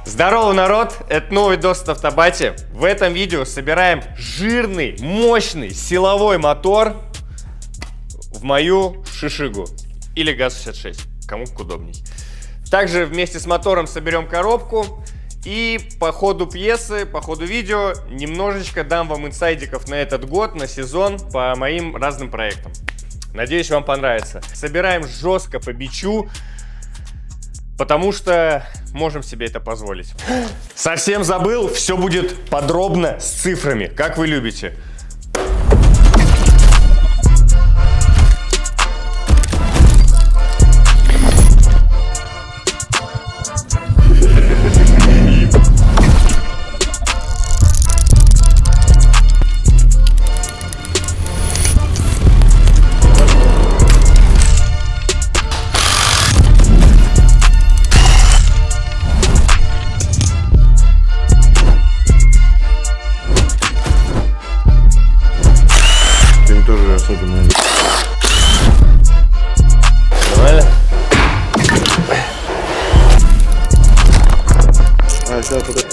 Здорово, народ! Это новый видос от Автобати. В этом видео собираем жирный, мощный силовой мотор в мою Шишигу или ГАЗ-66, кому как удобней. Также вместе с мотором соберем коробку и по ходу пьесы, по ходу видео немножечко дам вам инсайдиков на этот год, на сезон по моим разным проектам. Надеюсь, вам понравится. Собираем жестко по бичу, потому что можем себе это позволить. Совсем забыл, все будет подробно с цифрами, как вы любите. Нормально? Сейчас, подожди.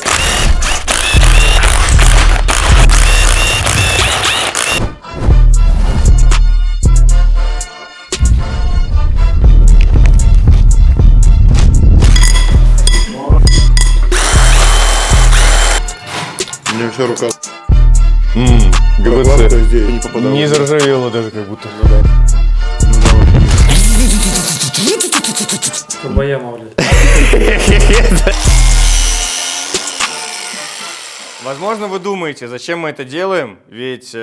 У меня вся рука. ГБЦ. Здесь не попадала. Не заржавело даже как будто. Ну да. Турбояма, блядь. Возможно, вы думаете, зачем мы это делаем, ведь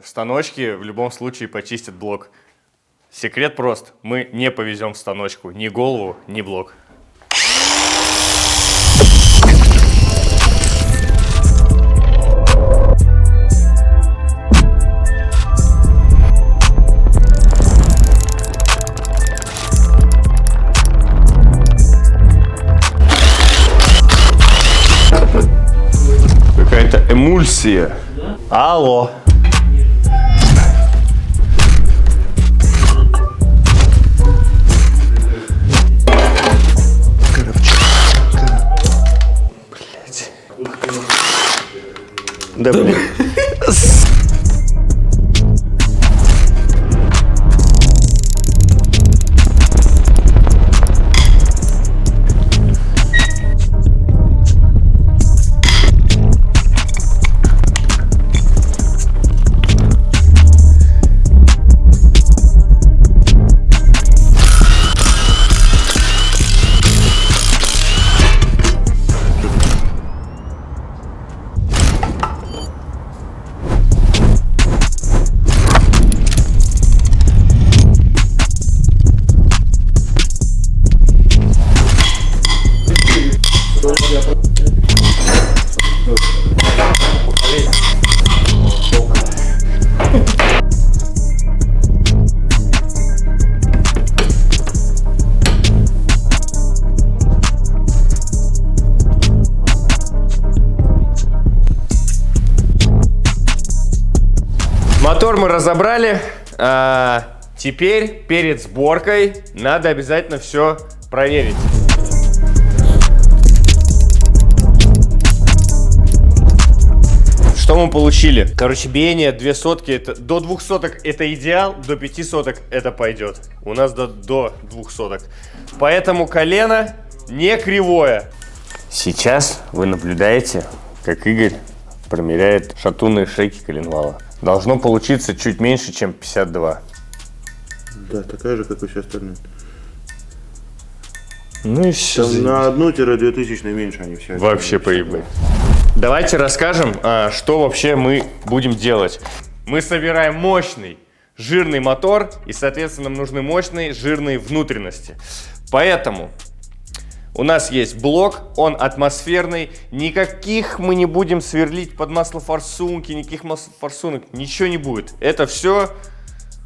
станочки в любом случае почистят блок. Секрет прост, мы не повезем в станочку ни голову, ни блок. Какая-то эмульсия. Алло. Блять. Да блин. Мотор мы разобрали. Теперь перед сборкой надо обязательно все проверить. Что мы получили? Короче, биение 2 сотки, до 2 соток это идеал, до 5 соток это пойдет. У нас до 2 соток. Поэтому колено не кривое. Сейчас вы наблюдаете, как Игорь промеряет шатунные шейки коленвала. Должно получиться чуть меньше, чем 52. Да, такая же, как и все остальные. Ну и все. Там на 1-2 тысячи меньше они все. Вообще поебать. Давайте расскажем, что вообще мы будем делать. Мы собираем мощный, жирный мотор, и, соответственно, нам нужны мощные, жирные внутренности. Поэтому у нас есть блок, он атмосферный. Никаких мы не будем сверлить под маслофорсунки, никаких маслофорсунок, ничего не будет. Это все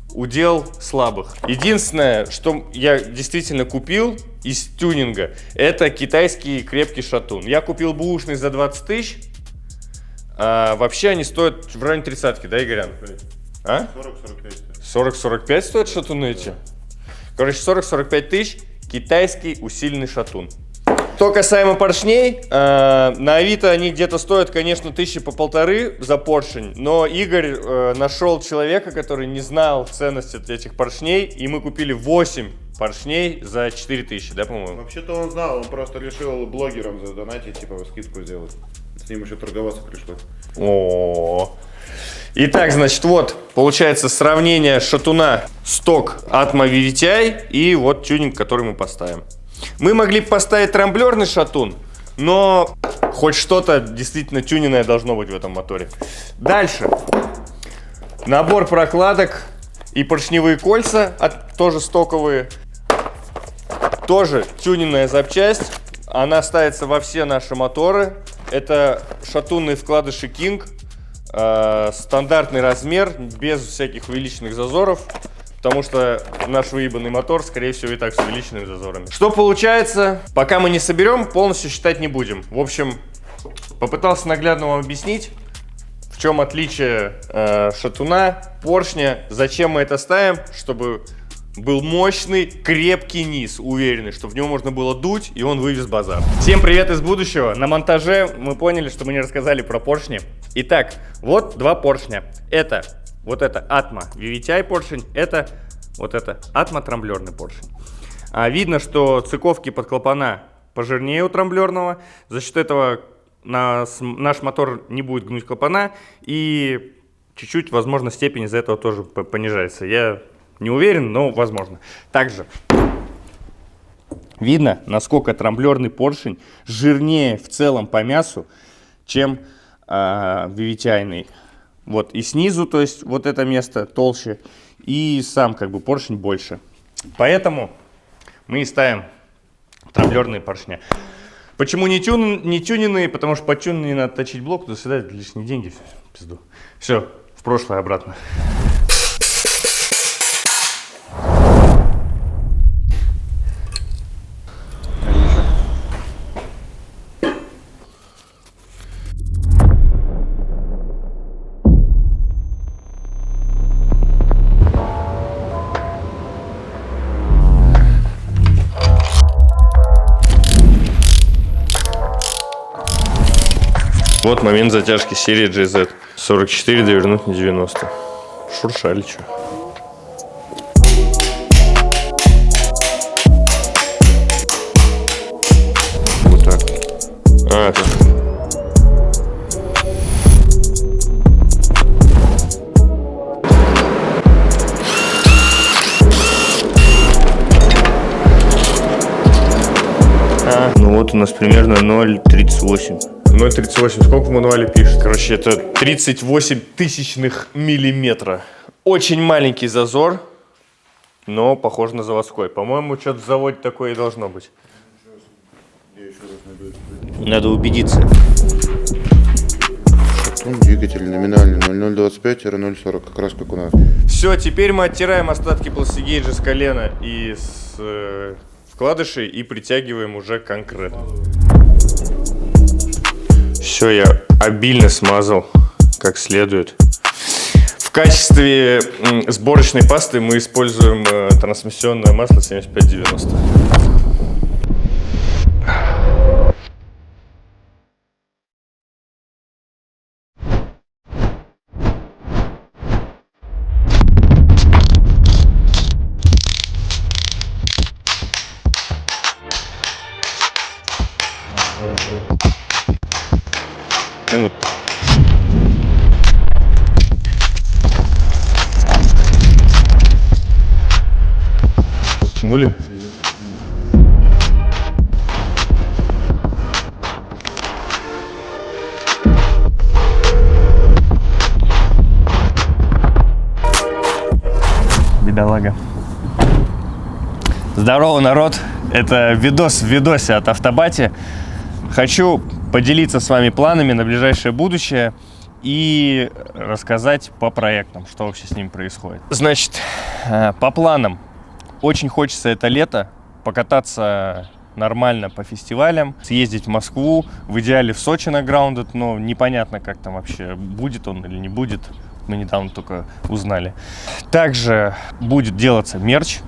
удел слабых. Единственное, что я действительно купил из тюнинга, это китайский крепкий шатун. Я купил бэушный за 20 тысяч, а вообще они стоят в районе 30-ки, да, Игорян? А? 40-45. 40-45 стоят шатуны эти? Короче, 40-45 тысяч, китайский усиленный шатун. Что касаемо поршней, на Авито они где-то стоят, конечно, 1500 за поршень, но Игорь нашел человека, который не знал ценности этих поршней, и мы купили 8 поршней за 4000, да, по-моему? Вообще-то он знал, он просто решил блогерам задонатить, типа скидку сделать. С ним еще торговаться пришлось. О. Итак, значит, вот, получается сравнение шатуна сток Atma VVTi и вот тюнинг, который мы поставим. Мы могли бы поставить трамблерный шатун, но хоть что-то действительно тюненное должно быть в этом моторе. Дальше. Набор прокладок и поршневые кольца, тоже стоковые. Тоже тюненная запчасть. Она ставится во все наши моторы. Это шатунные вкладыши King. Стандартный размер, без всяких увеличенных зазоров. Потому что наш выебанный мотор, скорее всего, и так с увеличенными зазорами. Что получается? Пока мы не соберем, полностью считать не будем. В общем, попытался наглядно вам объяснить, в чем отличие шатуна, поршня, зачем мы это ставим, чтобы был мощный, крепкий низ, уверенный, чтобы в него можно было дуть, и он вывез базар. Всем привет из будущего. На монтаже мы поняли, что мы не рассказали про поршни. Итак, вот два поршня. Это вот это Atma VVTi поршень, это вот это Atma трамблерный поршень. Видно, что цыковки под клапана пожирнее у трамблерного. За счет этого наш мотор не будет гнуть клапана, и чуть-чуть, возможно, степень из-за этого тоже понижается. Я не уверен, но возможно. Также видно, насколько трамблерный поршень жирнее в целом по мясу, чем VVTi-ный. Вот и снизу, то есть вот это место толще, и сам как бы поршень больше. Поэтому мы и ставим трамблерные поршня. Почему не тюненные? Потому что под тюненные надо точить блок, до свидания, лишние деньги, пизду. Все, в прошлое обратно. Вот момент затяжки серии GZ. 44 довернуть на 90. Шуршали, чё. Вот так. Так. Ну вот у нас примерно 0,38. 0,38. Сколько в мануале пишет? Короче, это 38 тысячных миллиметра. Очень маленький зазор, но похож на заводской. По-моему, что-то в заводе такое и должно быть. Надо убедиться. Шатун, двигатель номинальный 0,025-0,40, как раз как у нас. Все, теперь мы оттираем остатки пластигейджа с колена и с вкладышей и притягиваем уже конкретно. Все, я обильно смазал как следует. В качестве сборочной пасты мы используем трансмиссионное масло 7590. Тянули? Бедолага. Здорово, народ! Это видос в видосе от Автобати. Хочу поделиться с вами планами на ближайшее будущее и рассказать по проектам, что вообще с ними происходит. Значит, по планам. Очень хочется это лето покататься нормально по фестивалям, съездить в Москву, в идеале в Сочи на Grounded, но непонятно, как там вообще, будет он или не будет. Мы недавно только узнали. Также будет делаться мерч.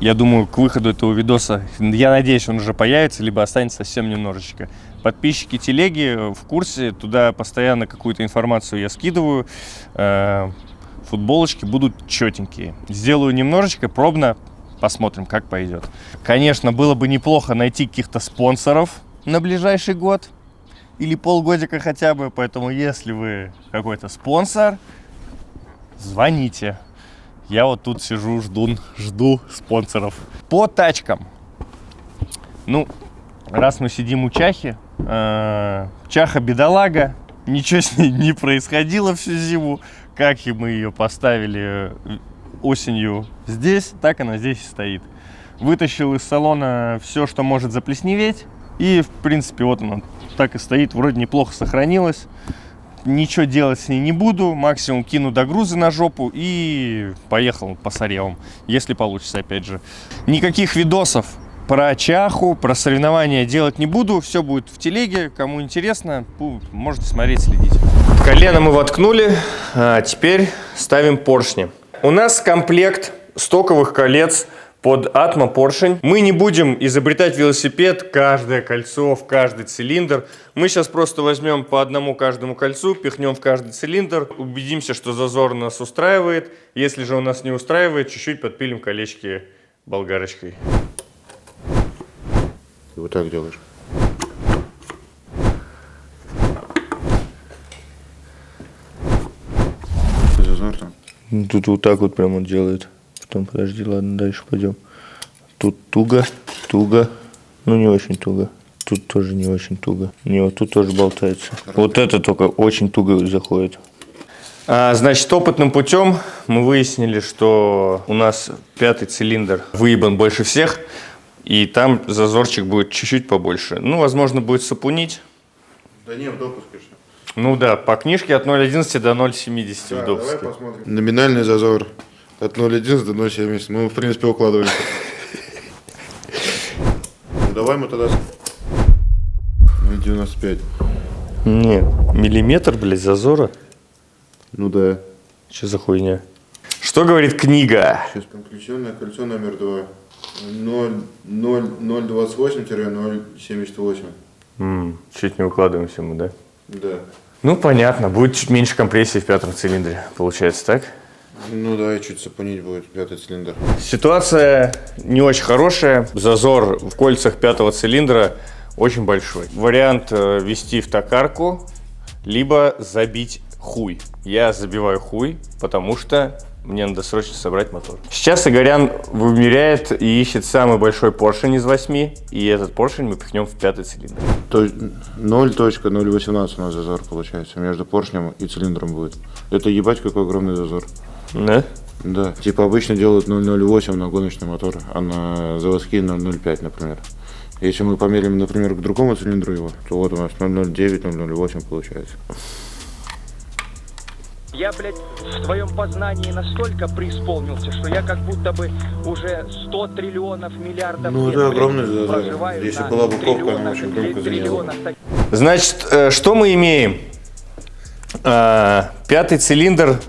Я думаю, к выходу этого видоса, я надеюсь, он уже появится, либо останется совсем немножечко. Подписчики телеги в курсе, туда постоянно какую-то информацию я скидываю. Футболочки будут четенькие. Сделаю немножечко, пробно, посмотрим, как пойдет. Конечно, было бы неплохо найти каких-то спонсоров на ближайший год или полгодика хотя бы, поэтому если вы какой-то спонсор, звоните. Я вот тут сижу, жду спонсоров. По тачкам. Ну, раз мы сидим у Чахи, Чаха бедолага, ничего с ней не происходило всю зиму. Как и мы ее поставили осенью здесь, так она здесь и стоит. Вытащил из салона все, что может заплесневеть. И, в принципе, вот она так и стоит, вроде неплохо сохранилась. Ничего делать с ней не буду, максимум кину догрузы на жопу и поехал по Саревам, если получится, опять же. Никаких видосов про Чаху, про соревнования делать не буду, все будет в телеге, кому интересно, можете смотреть, следить. Колено мы воткнули, а теперь ставим поршни. У нас комплект стоковых колец под Атмо поршень. Мы не будем изобретать велосипед, каждое кольцо в каждый цилиндр. Мы сейчас просто возьмем по одному каждому кольцу, пихнем в каждый цилиндр, убедимся, что зазор нас устраивает. Если же он нас не устраивает, чуть-чуть подпилим колечки болгарочкой. Ты вот так делаешь. Зазор там? Тут вот так вот прям он делает. Потом, подожди, ладно, дальше пойдем. Тут туго, ну не очень туго. Тут тоже не очень туго. Не, вот тут тоже болтается. Вот это только очень туго заходит. Значит, опытным путем мы выяснили, что у нас 5-й цилиндр выебан больше всех. И там зазорчик будет чуть-чуть побольше. Ну, возможно, будет сапунить. Да не, в допуск, конечно. Ну да, по книжке от 0,11 до 0,70 в допуске. Давай посмотрим. Номинальный зазор от 0,11 до 0,70. Мы, в принципе, укладываемся. Давай мы тогда 0,95. Не, миллиметр, блядь, зазора. Ну да. Что за хуйня? Что говорит книга? Сейчас подключенное кольцо номер 2. 0,28-0,78. Чуть не укладываемся мы, да? Да. Ну, понятно. Будет чуть меньше компрессии в 5-м цилиндре. Получается, так? Ну да, и чуть сапунить будет 5-й цилиндр. Ситуация не очень хорошая. Зазор в кольцах 5-го цилиндра очень большой. Вариант ввести в токарку, либо забить хуй. Я забиваю хуй, потому что мне надо срочно собрать мотор. Сейчас Игорян вымеряет и ищет самый большой поршень из 8, и этот поршень мы пихнем в 5-й цилиндр. 0,018 у нас зазор получается между поршнем и цилиндром будет. Это ебать какой огромный зазор. Да? Да. Типа обычно делают 0,08 на гоночный мотор, а на заводские 0,05, например. Если мы померим, например, к другому цилиндру его, то вот у нас 0,09, 0,08 получается. Я, блядь, в твоем познании настолько преисполнился, что я как будто бы уже 100 триллионов миллиардов Ну, лет, это блядь, огромный зазор. проживаю Если на была бы ковка, она триллионах, очень громко триллионах звенела. Значит, что мы имеем? 5-й цилиндр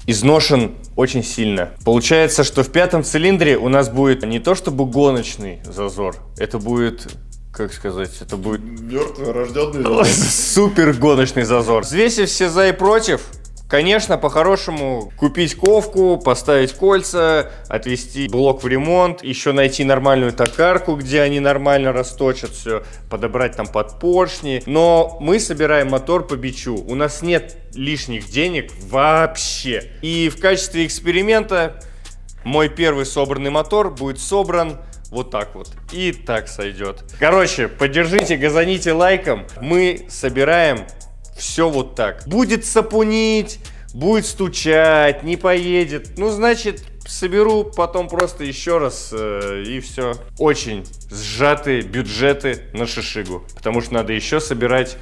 изношен очень сильно. Получается, что в 5-м цилиндре у нас будет не то чтобы гоночный зазор, это будет, как сказать, это будет Мертвый рожденный зазор. супер гоночный зазор. Взвесив все за и против, конечно, по-хорошему купить ковку, поставить кольца, отвезти блок в ремонт, еще найти нормальную токарку, где они нормально расточат все, подобрать там подпоршни. Но мы собираем мотор по бичу, у нас нет лишних денег вообще. И в качестве эксперимента мой первый собранный мотор будет собран вот так вот. И так сойдет. Короче, поддержите, газаните лайком. Мы собираем все вот так. Будет сапунить, будет стучать, не поедет. Ну, значит, соберу потом просто еще раз и все. Очень сжатые бюджеты на шишигу. Потому что надо еще собирать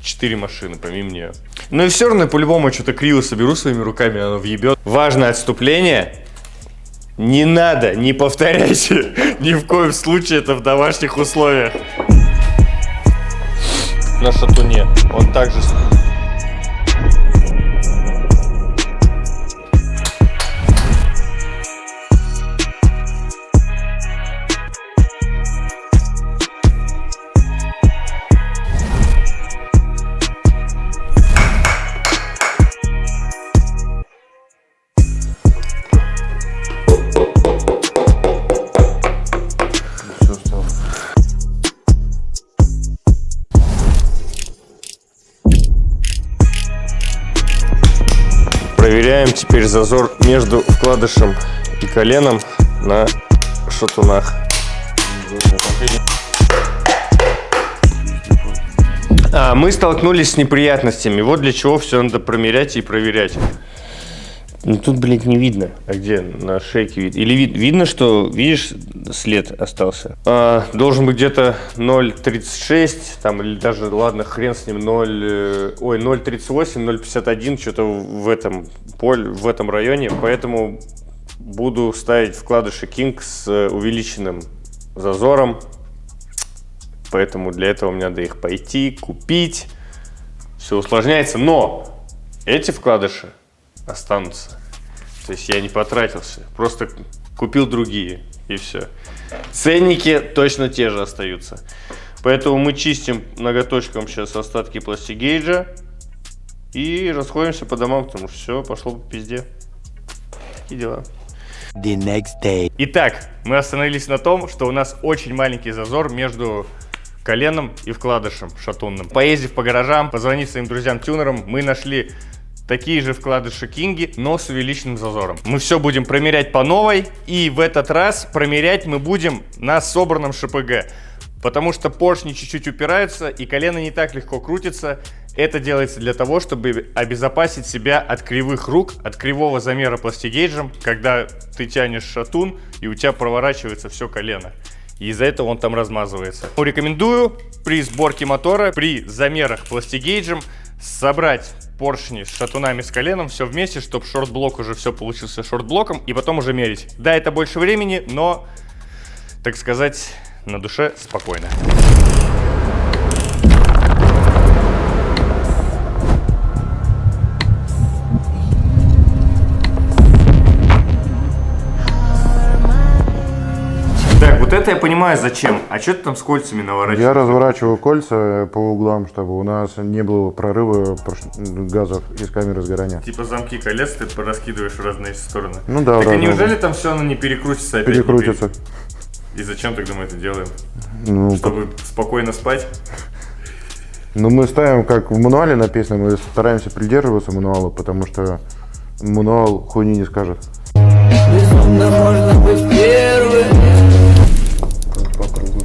4 машины, помимо нее. Ну и все равно, по-любому, что-то криво соберу своими руками, оно въебет. Важное отступление. Не надо, не повторяйте ни в коем случае это в домашних условиях. На шатуне. Он также... Проверяем теперь зазор между вкладышем и коленом на шатунах. Мы столкнулись с неприятностями. Вот для чего все надо промерять и проверять. Ну тут, блядь, не видно. А где? На шейке видно. Или видно, что, видишь, след остался. Должен быть где-то 0,36, там, или даже, ладно, хрен с ним, 0,38, 0,51, что-то в этом поле, в этом районе. Поэтому буду ставить вкладыши King с увеличенным зазором. Поэтому для этого мне надо их пойти, купить. Все усложняется, но эти вкладыши останутся. То есть я не потратился, просто купил другие и все. Ценники точно те же остаются. Поэтому мы чистим ноготочком сейчас остатки пластигейджа и расходимся по домам, потому что все пошло по пизде. Такие дела. The next day. Итак, мы остановились на том, что у нас очень маленький зазор между коленом и вкладышем шатунным. Поездив по гаражам, позвонив своим друзьям-тюнерам, мы нашли такие же вкладыши Кинги, но с увеличенным зазором. Мы все будем промерять по новой, и в этот раз промерять мы будем на собранном ШПГ, потому что поршни чуть-чуть упираются, и колено не так легко крутится. Это делается для того, чтобы обезопасить себя от кривых рук, от кривого замера пластигейджем, когда ты тянешь шатун, и у тебя проворачивается все колено. И из-за этого он там размазывается. Рекомендую при сборке мотора, при замерах пластигейджем собрать поршни с шатунами, с коленом, все вместе, чтобы шорт-блок уже все получился шорт-блоком, и потом уже мерить. Да, это больше времени, но, так сказать, на душе спокойно. Так, вот это я понимаю зачем. А что ты там с кольцами наворачиваешь? Я разворачиваю кольца по углам, чтобы у нас не было прорыва газов из камеры сгорания. Типа замки колец ты раскидываешь в разные стороны. Ну да, так да. неужели там все оно не перекрутится опять? Перекрутится. И зачем тогда мы это делаем? Ну, чтобы спокойно спать? Ну, мы ставим, как в мануале написано, мы стараемся придерживаться мануала, потому что мануал хуйни не скажет. Безумно можно быть первым. По кругу.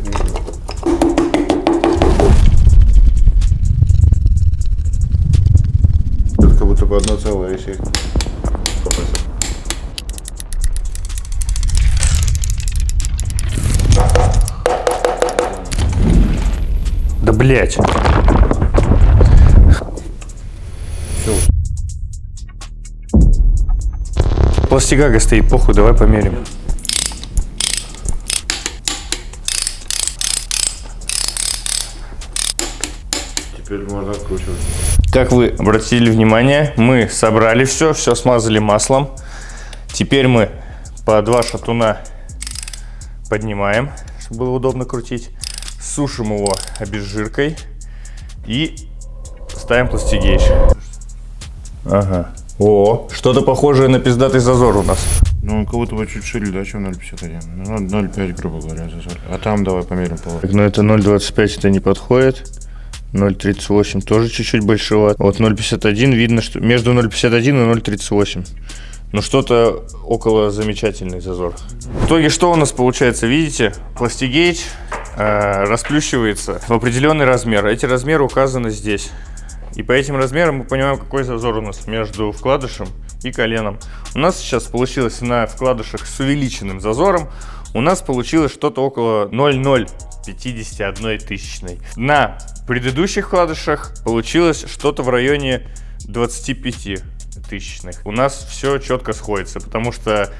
Это как будто бы одно целое, если их попасть. Да блять. Все. Пластигага стоит, похуй, давай померим. Теперь можно откручивать. Как вы обратили внимание, мы собрали все смазали маслом. Теперь мы по 2 шатуна поднимаем, чтобы было удобно крутить. Сушим его обезжиркой и ставим пластигейдж. Ага. О, что-то похожее на пиздатый зазор у нас. Ну, он как будто бы чуть шире, да, чем 0,51. Ну, 0,5, грубо говоря, зазор. А там давай померим пол. Так, ну это 0,25 это не подходит. 0,38 тоже чуть-чуть большевато. Вот 0,51 видно, что между 0,51 и 0,38. Ну что-то около замечательный зазор. В итоге что у нас получается? Видите, пластигейдж расплющивается в определенный размер. Эти размеры указаны здесь. И по этим размерам мы понимаем, какой зазор у нас между вкладышем и коленом. У нас сейчас получилось на вкладышах с увеличенным зазором. У нас получилось что-то около 0,051 тысячной. На предыдущих вкладышах получилось что-то в районе 25 тысячных. У нас все четко сходится, потому что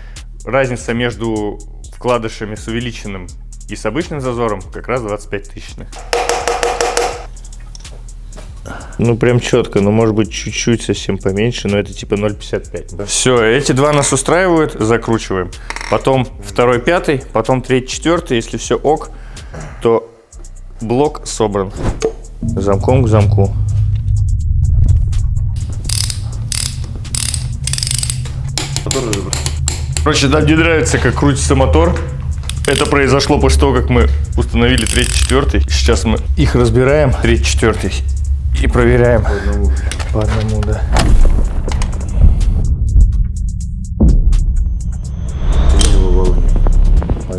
разница между вкладышами с увеличенным и с обычным зазором как раз 25 тысячных. Ну прям четко, но может быть чуть-чуть совсем поменьше, но это типа 0,55. Да? Все, эти два нас устраивают, закручиваем. Потом второй, пятый, потом третий, четвертый. Если все ок, то блок собран замком к замку. Короче, нам не нравится, как крутится мотор. Это произошло после того, как мы установили третий, четвертый. Сейчас мы их разбираем, третий, четвертый, и проверяем. По одному. По одному, да.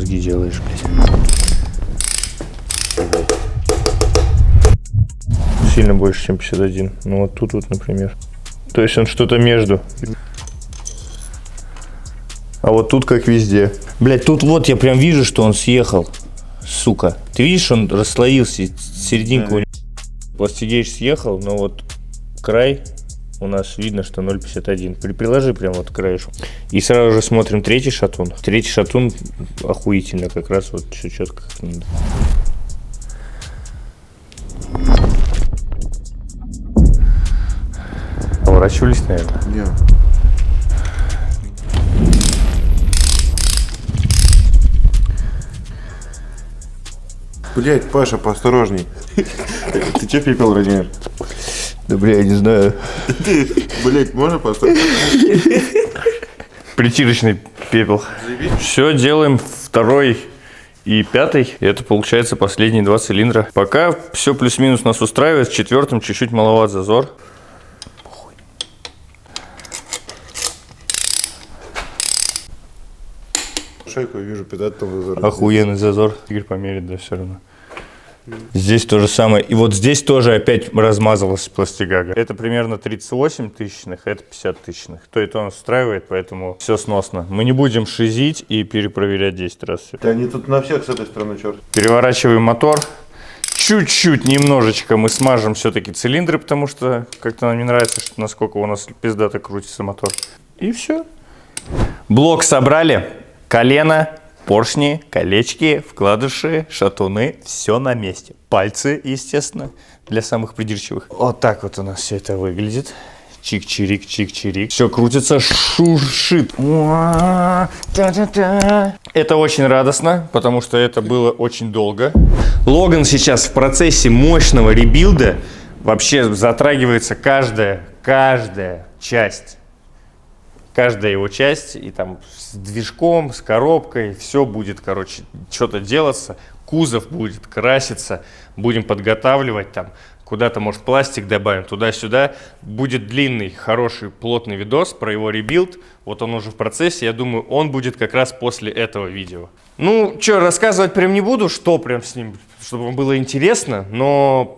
мозги делаешь, блядь. Сильно больше, чем 51. Ну вот тут вот, например. То есть он что-то между. А вот тут как везде. Блядь, тут вот я прям вижу, что он съехал. Сука. Ты видишь, он расслоился. Серединка у него. Пластигейдж съехал, но вот край у нас видно, что 0,51. Приложи прям вот к краешку. И сразу же смотрим третий шатун. Третий шатун охуительно, как раз вот все четко как надо. Поворачивались, наверное. Не. Блять, Паша, поосторожней. Ты че пепел, Владимир? Да бля, я не знаю. Блять, можно поосторожней? Притирочный пепел. Все, делаем второй и пятый. И это получается последние 2 цилиндра. Пока все плюс-минус нас устраивает. С четвертым чуть-чуть маловат зазор. Шайку я вижу, 15 там зазор. Охуенный зазор. Игорь померит, да, все равно. Здесь то же самое. И вот здесь тоже опять размазалась пластигага. Это примерно 38 тысячных, это 50 тысячных. То и то нас устраивает, поэтому все сносно. Мы не будем шизить и перепроверять 10 раз. Да они тут на всех с этой стороны, черт. Переворачиваем мотор. Чуть-чуть, немножечко мы смажем все-таки цилиндры, потому что как-то нам не нравится, насколько у нас пиздато крутится мотор. И все. Блок собрали. Колено, поршни, колечки, вкладыши, шатуны. Все на месте. Пальцы, естественно, для самых придирчивых. Вот так вот у нас все это выглядит. Чик-чирик, чик-чирик. Все крутится, шуршит. Это очень радостно, потому что это было очень долго. Логан сейчас в процессе мощного ребилда. Вообще затрагивается каждая часть. Каждая его часть, и там с движком, с коробкой, все будет, короче, что-то делаться. Кузов будет краситься, будем подготавливать там. Куда-то, может, пластик добавим, туда-сюда. Будет длинный, хороший, плотный видос про его ребилд. Вот он уже в процессе. Я думаю, он будет как раз после этого видео. Ну, что, рассказывать прям не буду, что прям с ним, чтобы вам было интересно. Но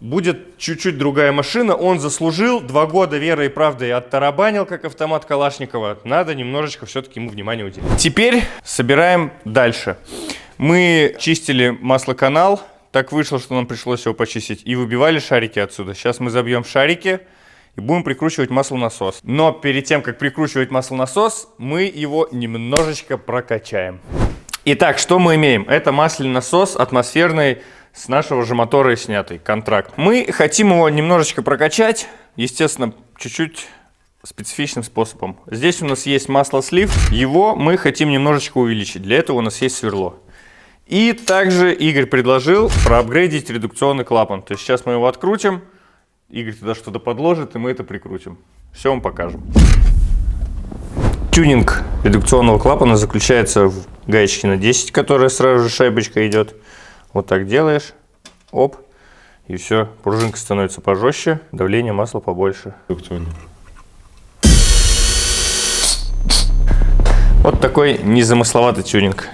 будет чуть-чуть другая машина. Он заслужил. 2 года верой и правдой оттарабанил, как автомат Калашникова. Надо немножечко все-таки ему внимание уделить. Теперь собираем дальше. Мы чистили маслоканал. Так вышло, что нам пришлось его почистить. И выбивали шарики отсюда. Сейчас мы забьем шарики и будем прикручивать маслонасос. Но перед тем, как прикручивать маслонасос, мы его немножечко прокачаем. Итак, что мы имеем? Это масляный насос атмосферный, с нашего же мотора и снятый контракт. Мы хотим его немножечко прокачать. Естественно, чуть-чуть специфичным способом. Здесь у нас есть маслослив. Его мы хотим немножечко увеличить. Для этого у нас есть сверло. И также Игорь предложил проапгрейдить редукционный клапан. То есть сейчас мы его открутим, Игорь туда что-то подложит, и мы это прикрутим. Все вам покажем. Тюнинг редукционного клапана заключается в гаечке на 10, которая сразу же шайбочка идет. Вот так делаешь, оп, и все. Пружинка становится пожестче, давление масла побольше. Вот такой незамысловатый тюнинг.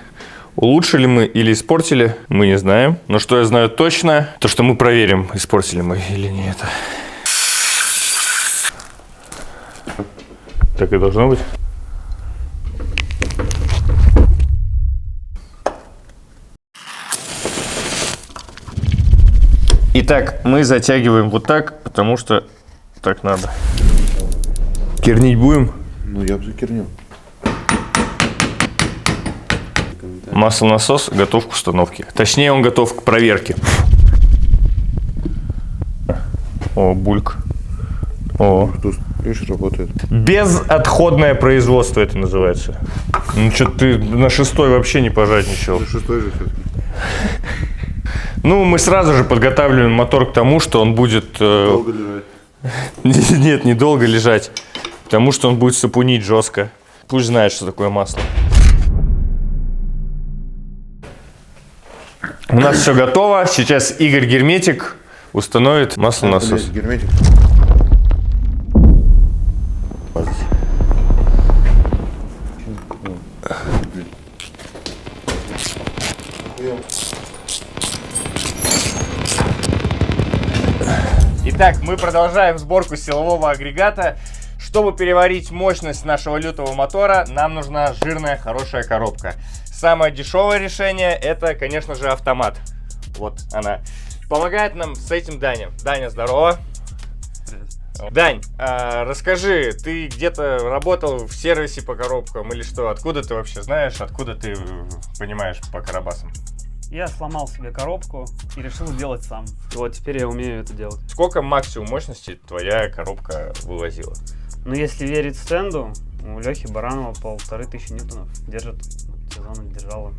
Улучшили мы или испортили, мы не знаем. Но что я знаю точно, то что мы проверим, испортили мы или нет. Так и должно быть. Итак, мы затягиваем вот так, потому что так надо. Кернить будем? Ну, я бы закернил. Маслонасос готов к установке. Точнее, он готов к проверке. О, бульк. О. Тут, видишь, работает. Безотходное производство это называется. Ну, что ты на 6-й вообще не пожадничал. На 6-й же все-таки. Ну, мы сразу же подготавливаем мотор к тому, что он будет... Долго лежать. Нет, не долго лежать. Потому что он будет сапунить жестко. Пусть знает, что такое масло. У нас все готово. Сейчас Игорь Герметик установит маслонасос. Герметик. Итак, мы продолжаем сборку силового агрегата. Чтобы переварить мощность нашего лютого мотора, нам нужна жирная, хорошая коробка. Самое дешевое решение — это, конечно же, автомат. Вот она. Помогает нам с этим Даня. Даня, здорово. Дань, расскажи, ты где-то работал в сервисе по коробкам или что? Откуда ты вообще знаешь, откуда ты понимаешь по карабасам? Я сломал себе коробку и решил сделать сам. Вот теперь я умею это делать. Сколько максимум мощности твоя коробка вывозила? Но если верить стенду, у Лехи Баранова 1500 ньютонов держит. Вот, сезон держала.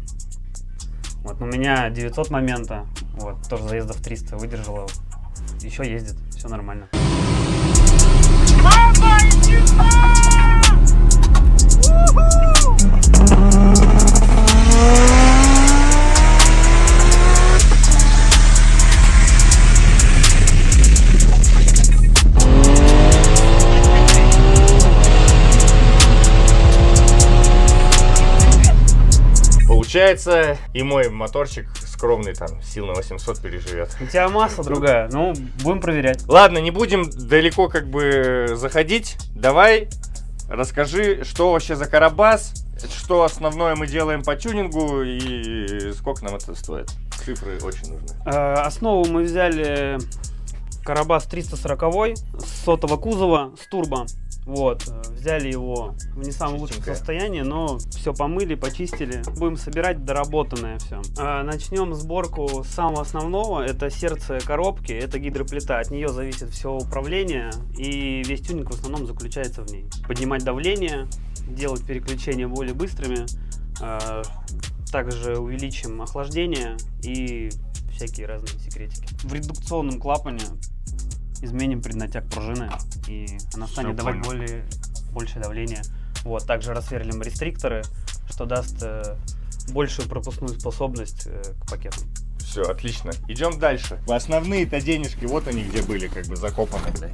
Вот, у меня 900 момента, вот, тоже заездов 300 выдержала. Еще ездит, все нормально. Получается, и мой моторчик скромный там сил на 800 переживет. У тебя масса другая, ну, будем проверять. Ладно, не будем далеко как бы заходить. Давай расскажи, что вообще за карабас, что основное мы делаем по тюнингу и сколько нам это стоит. Цифры очень нужны. Основу мы взяли карабас 340 с сотого кузова, с турбо. Вот, взяли его в не самом лучшем состоянии, но все помыли, почистили. Будем собирать доработанное все. Начнем сборку с самого основного. Это сердце коробки, это гидроплита. От нее зависит все управление, и весь тюнинг в основном заключается в ней. Поднимать давление, делать переключения более быстрыми. Также увеличим охлаждение и всякие разные секретики. В редукционном клапане изменим преднатяг пружины, и она станет давать большее давление. Вот, также рассверлим рестрикторы, что даст большую пропускную способность к пакетам. Все, отлично. Идем дальше. Основные-то денежки, вот они где были, как бы закопаны, блядь.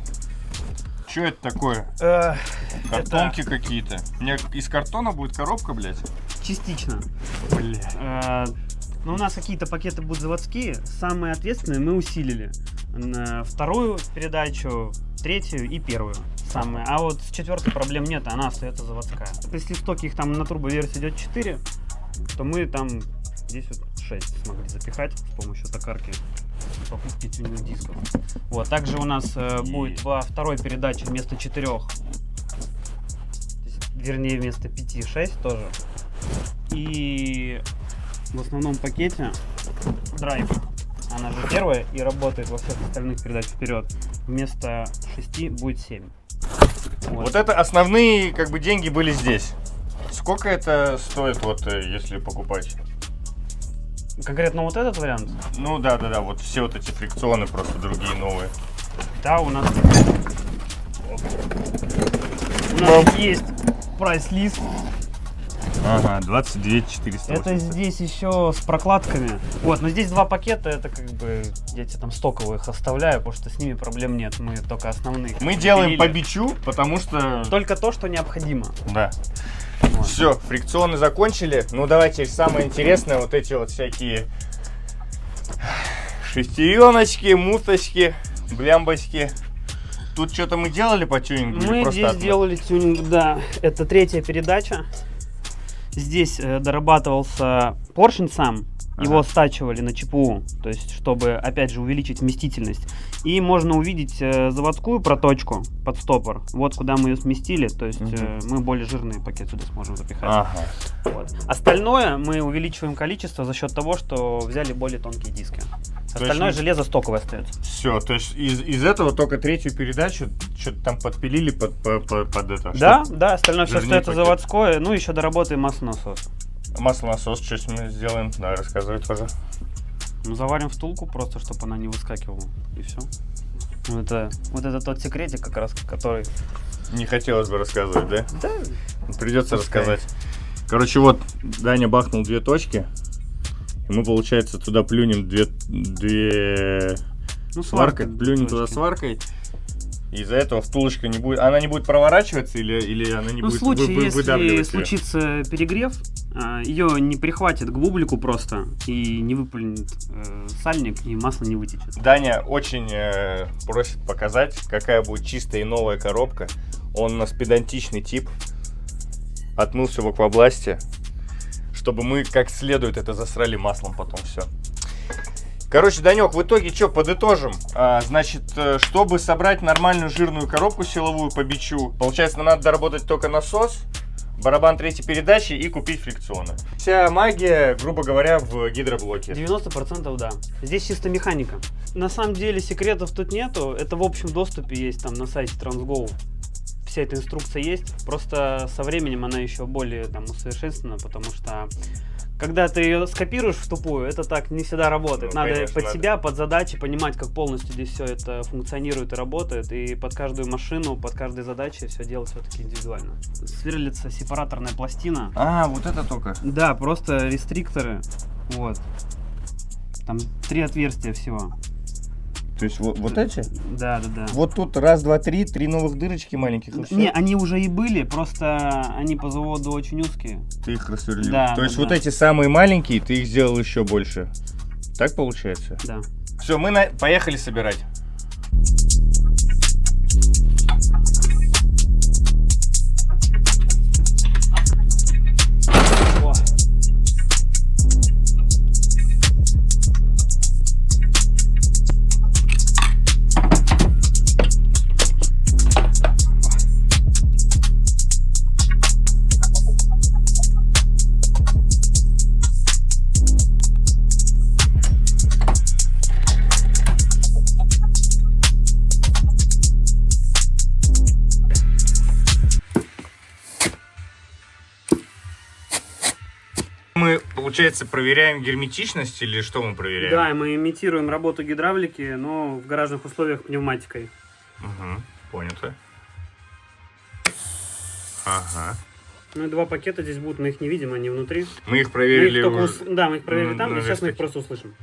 Что это такое? Картонки какие-то. У меня из картона будет коробка, блядь? Частично. Блядь. Но у нас какие-то пакеты будут заводские. Самые ответственные мы усилили. Вторую передачу, третью и первую. Самые. А вот с четвертой проблем нет, она остается заводская. Если в стоке их там на турбоверсии идет 4, то мы там здесь вот 6 смогли запихать с помощью токарки покупки тюнинг дисков. Вот, также у нас будет во второй передаче вместо 4, вернее вместо 5, 6 тоже. И в основном пакете драйв. Она же первая и работает во всех остальных передачах вперед. Вместо 6 будет 7. Вот это основные как бы деньги были здесь. Сколько это стоит, вот если покупать? Конкретно вот этот вариант? Ну да, вот все вот эти фрикционы просто другие новые. Да, у нас есть прайс-лист. Ага, 22 480. Это здесь еще с прокладками. Вот, но здесь два пакета, это как бы я тебе там стоковые их оставляю, потому что с ними проблем нет, мы только основные. Мы делаем по бичу, потому что... Только то, что необходимо. Да. Вот. Все, фрикционы закончили. Ну давайте самое интересное, вот эти вот всякие шестереночки, муточки, блямбочки. Тут что-то мы делали по тюнингу? Мы здесь делали тюнинг, да. Это третья передача. Здесь дорабатывался поршень сам, его стачивали на ЧПУ, то есть чтобы опять же увеличить вместительность. И можно увидеть заводскую проточку под стопор, вот куда мы ее сместили, то есть мы более жирный пакет сюда сможем запихать. Ага. Вот. Остальное мы увеличиваем количество за счет того, что взяли более тонкие диски. Остальное железо стоковое остается. Все, то есть из этого только третью передачу что-то там подпилили под это? Да, да, остальное все жирнее остается пакет. заводское, ну еще доработаем маслонасос. Маслонасос, что с ним сделаем? Давай, рассказывай тоже. Ну, заварим втулку просто, чтобы она не выскакивала, и все. Вот это тот секретик, как раз, который... Не хотелось бы рассказывать, да? Да. Придется Пускай. рассказать. Короче, вот Даня бахнул 2 точки. И мы, получается, туда плюнем две Ну, сваркой. сваркой, Плюнем точки. туда сваркой. Из-за этого втулочка не будет, она не будет проворачиваться или она не Ну, в будет случае, если выдавливать её? случится перегрев, ее не прихватит к бублику просто и не выпалит сальник, и масло не вытечет. Даня очень просит показать, какая будет чистая и новая коробка. Он у нас педантичный тип. Отмылся в аквабласте, чтобы мы как следует это засрали маслом потом все. Короче, Данек, в итоге что, подытожим? Значит, чтобы собрать нормальную жирную коробку силовую по бичу, получается, нам надо доработать только насос, барабан третьей передачи и купить фрикционы. Вся магия, грубо говоря, в гидроблоке. 90% да. Здесь чисто механика. На самом деле секретов тут нету. Это в общем доступе есть там на сайте Transgo. Вся эта инструкция есть. Просто со временем она еще более там усовершенствована, потому что когда ты ее скопируешь в тупую, это так не всегда работает. Ну, надо конечно, под надо. себя, под задачи понимать, как полностью здесь все это функционирует и работает. И под каждую машину, под каждой задачей все делать все-таки индивидуально. Сверлится сепараторная пластина. Вот это только. Да, просто рестрикторы. Вот. Там 3 отверстия всего. То есть вот эти? Да. Вот тут раз, два, три новых дырочки маленьких. И всё? Не, они уже и были, просто они по заводу очень узкие. Ты их рассверлил. Да, То есть да, вот да. эти самые маленькие, ты их сделал еще больше. Так получается? Да. Все, мы поехали собирать. О. Мы, получается, проверяем герметичность или что мы проверяем? Да, мы имитируем работу гидравлики, но в гаражных условиях пневматикой. Угу, понято. Ага. Ну и 2 пакета здесь будут, мы их не видим, они внутри. Мы их Мы проверили. их только Да, мы их проверили там, на и сейчас мы их верстаке. просто услышим.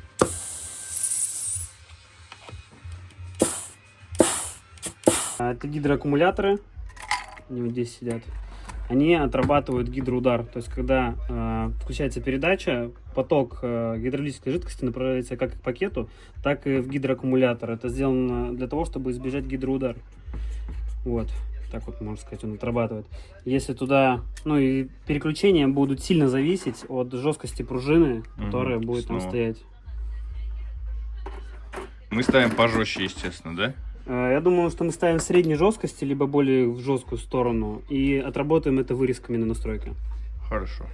Это гидроаккумуляторы, они вот здесь сидят. Они отрабатывают гидроудар, то есть когда включается передача, поток гидравлической жидкости направляется как к пакету, так и в гидроаккумулятор. Это сделано для того, чтобы избежать гидроудар. Вот, так вот можно сказать, он отрабатывает. Если туда, ну и переключения будут сильно зависеть от жесткости пружины, которая будет там снова. стоять. Мы ставим пожестче, естественно, да? Я думаю, что мы ставим средней жесткости, либо более в жесткую сторону, и отработаем это вырезками на настройке. Хорошо.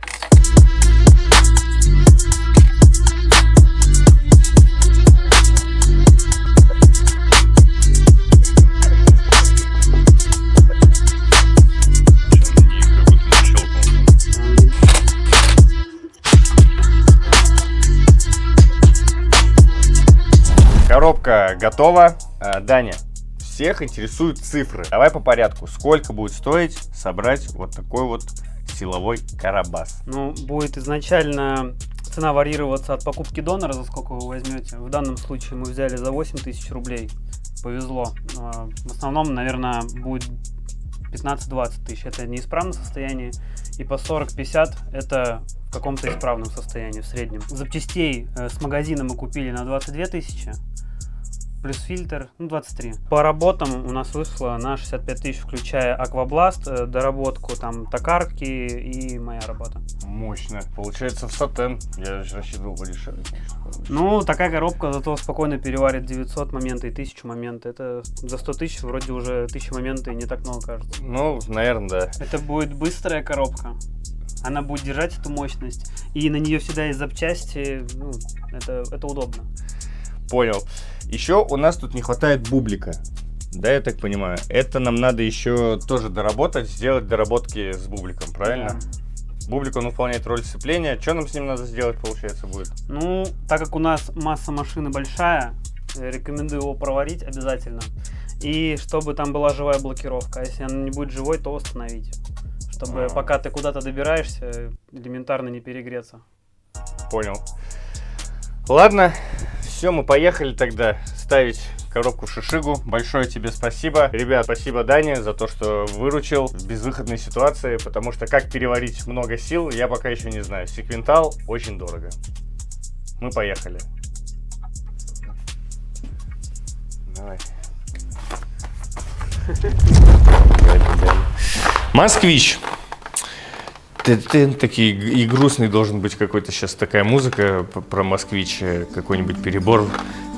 Коробка готова. Даня, всех интересуют цифры. Давай по порядку. Сколько будет стоить собрать вот такой вот силовой карабас? Ну, будет изначально цена варьироваться от покупки донора, за сколько вы возьмете. В данном случае мы взяли за 8000 рублей. Повезло. В основном, наверное, будет 15-20 тысяч. Это неисправном состоянии. И по 40-50 это в каком-то исправном состоянии в среднем. Запчастей с магазина мы купили на 22 тысячи. Плюс фильтр, 23. По работам у нас вышло на 65 тысяч, включая аквабласт, доработку, там, токарки и моя работа. Мощно. Получается в сатен. Я же рассчитывал подешевле. Ну, такая коробка зато спокойно переварит 900 момента и 1000 момента. Это за 100 тысяч вроде уже 1000 момента и не так много кажется. Ну, наверное, да. Это будет быстрая коробка. Она будет держать эту мощность. И на нее всегда есть запчасти. Ну, это удобно. Понял. Еще у нас тут не хватает бублика. Да, я так понимаю. Это нам надо еще тоже доработать, сделать доработки с бубликом, правильно? Да. Бублик, он выполняет роль сцепления. Что нам с ним надо сделать, получается, будет? Ну, так как у нас масса машины большая, рекомендую его проварить обязательно. И чтобы там была живая блокировка. А если она не будет живой, то остановить. Чтобы пока ты куда-то добираешься, элементарно не перегреться. Понял. Ладно, все, мы поехали тогда ставить коробку Шишигу. Большое тебе спасибо. Ребят, спасибо Дане за то, что выручил в безвыходной ситуации, потому что как переварить много сил, я пока еще не знаю. Секвентал очень дорого. Мы поехали. Давай. Москвич. Такие и грустный должен быть какой-то сейчас такая музыка про Москвич, какой-нибудь перебор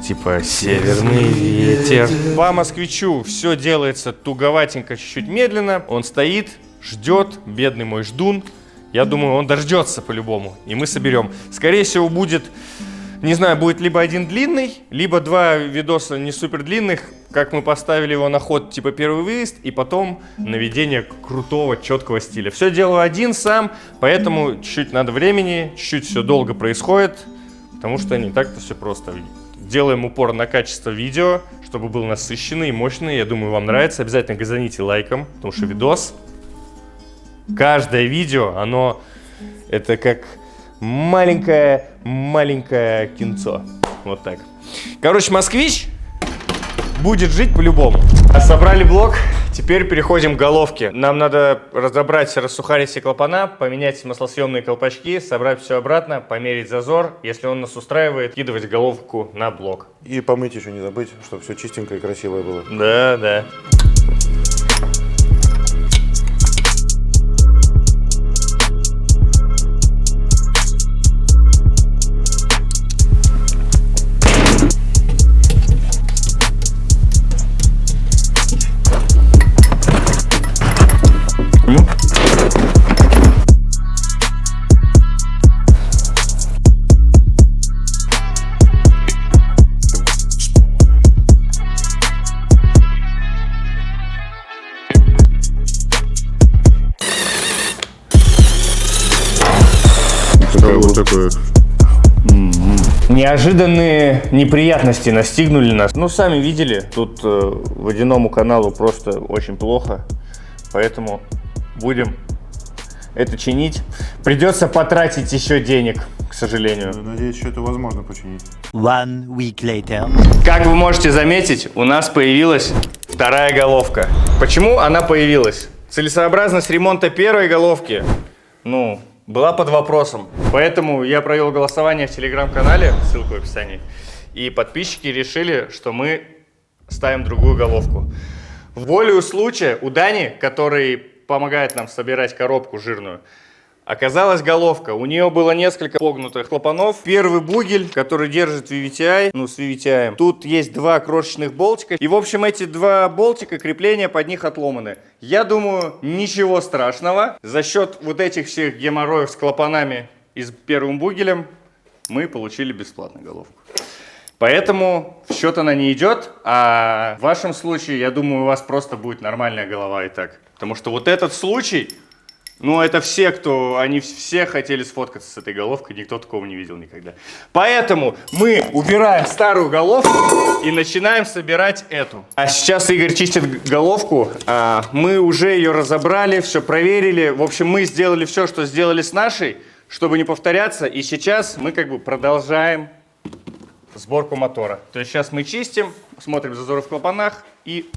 типа «Северный ветер». По Москвичу все делается туговатенько, чуть-чуть медленно. Он стоит, ждет, бедный мой ждун. Я думаю, он дождется по-любому, и мы соберем. Скорее всего, будет, не знаю, будет либо один длинный, либо два видоса не супер длинных, как мы поставили его на ход, типа первый выезд, и потом наведение крутого, четкого стиля. Все делаю один сам, поэтому чуть-чуть надо времени, чуть-чуть все долго происходит, потому что не так-то все просто. Делаем упор на качество видео, чтобы был насыщенный и мощный. Я думаю, вам нравится. Обязательно газаните лайком, потому что видос, каждое видео, оно это как маленькое кинцо. Вот так. Короче, Москвич будет жить по-любому. Собрали блок, теперь переходим к головке. Нам надо разобрать, рассухарить все клапана, поменять маслосъемные колпачки, собрать все обратно, померить зазор. Если он нас устраивает, кидывать головку на блок. И помыть еще не забыть, чтобы все чистенькое и красивое было. Да, да. Вот такое. Неожиданные неприятности настигнули нас. Ну, сами видели, тут водяному каналу просто очень плохо, поэтому будем это чинить. Придется потратить еще денег, к сожалению. Надеюсь, что это возможно починить. 1 week later. Как вы можете заметить, у нас появилась вторая головка. Почему она появилась? Целесообразность ремонта первой головки, была под вопросом. Поэтому я провел голосование в телеграм-канале, ссылка в описании. И подписчики решили, что мы ставим другую головку. Волею случая у Дани, который помогает нам собирать коробку жирную, оказалась головка. У нее было несколько погнутых клапанов. Первый бугель, который держит VVTi, с VVTi. Тут есть два крошечных болтика. И, в общем, эти два болтика, крепления под них отломаны. Я думаю, ничего страшного. За счет вот этих всех геморроев с клапанами и с первым бугелем мы получили бесплатно головку. Поэтому в счет она не идет. А в вашем случае, я думаю, у вас просто будет нормальная голова и так. Потому что вот этот случай... это они все хотели сфоткаться с этой головкой, никто такого не видел никогда. Поэтому мы убираем старую головку и начинаем собирать эту. А сейчас Игорь чистит головку, мы уже ее разобрали, все проверили. В общем, мы сделали все, что сделали с нашей, чтобы не повторяться. И сейчас мы продолжаем сборку мотора. То есть сейчас мы чистим, смотрим зазоры в клапанах и